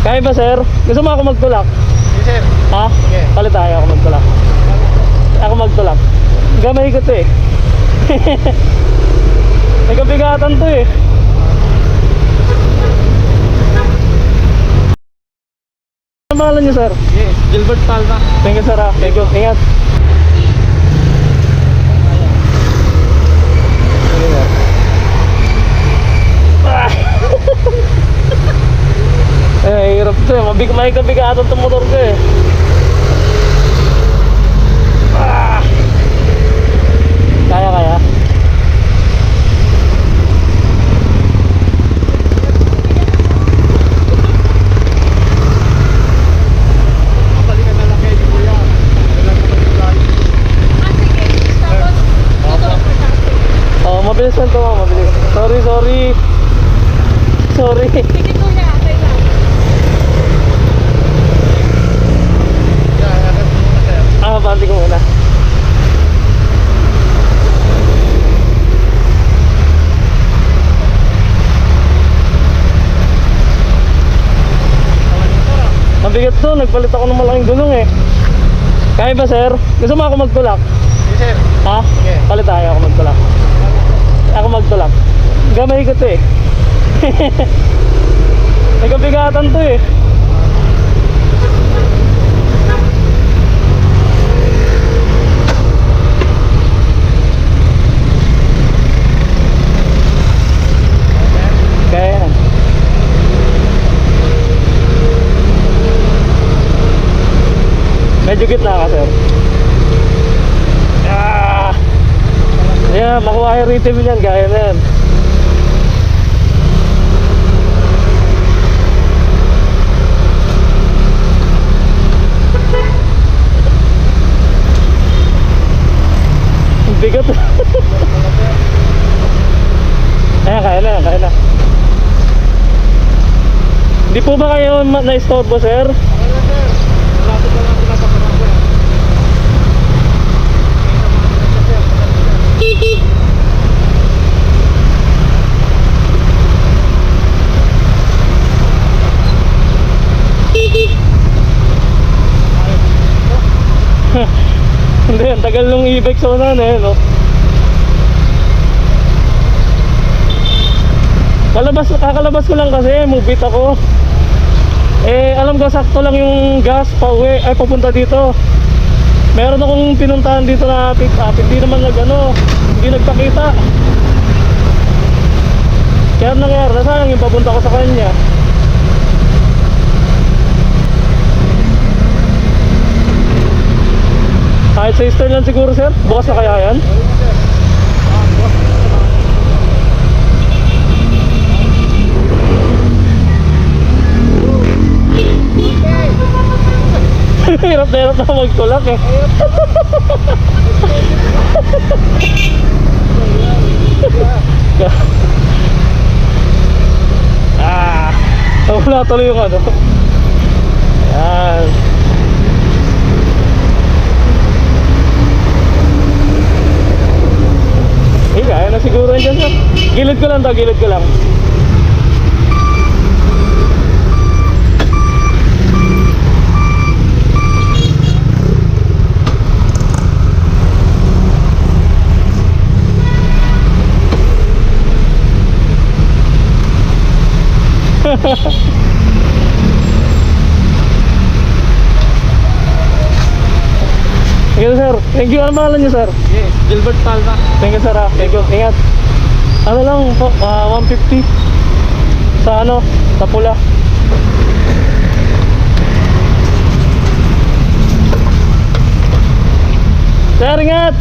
Kaya ba sir? Gusto mo ako magtulak? Yes, sir. Ha? Okay. Palit tayo, ako magtulak. Ako magtulak. Gamay ko to eh. May kabigatan to eh. Ano pangalan niyo sir? Yes, Gilbert Palma. Thank you sir ha. Thank you. Ingat. Hirap to eh. May kabigatan itong motor ko eh. Kaya. Balikan na lang kayo ni Kuya. Wala naman yung layo. Oh, mabilis lang to, mabilis. Sorry. Banti ko muna. Mabigat to, nagpalit ako ng malaking gulong eh. Kaya ba sir? Gusto mo ako magtulak? Yes, sir. Ha? Okay. Palit tayo, ako magtulak. Ako magtulak. Gamay ko to eh. May kabigatan to eh. Kaya yan. Medyo gitna ka sir. Yeah, makuha yung rhythm yan, gaya na yan. Ang bigat. Ayan, kaya na. Hindi po ba kayo na-istorbo sir? Wala, sir. Malapit na lang pinapakarang ko. Hindi, ang tagal nung e-bike sa unahan eh, no? Kakalabas ko lang kasi, mubit ako. Eh, alam ko sakto lang yung gas pauwi, ay papunta dito. Meron akong pinuntahan dito na pick up, hindi naman hindi nagpakita. Kaya nangyari, nasayang yung papunta ko sa kanya. Kahit sa Eastern lang siguro sir, bukas na kaya yan? Hirap na magtulak eh. Wala tuloy yung ano. Ayan. Kaya na siguro yan dyan. Gilid ko lang. Thank you sir. Thank you. Ano pangalan niyo sir? Yes, Gilbert Palma. Thank you sir ha. Thank you. Ingat. Ano lang po, 150 sa sa pula. Sir, ingat.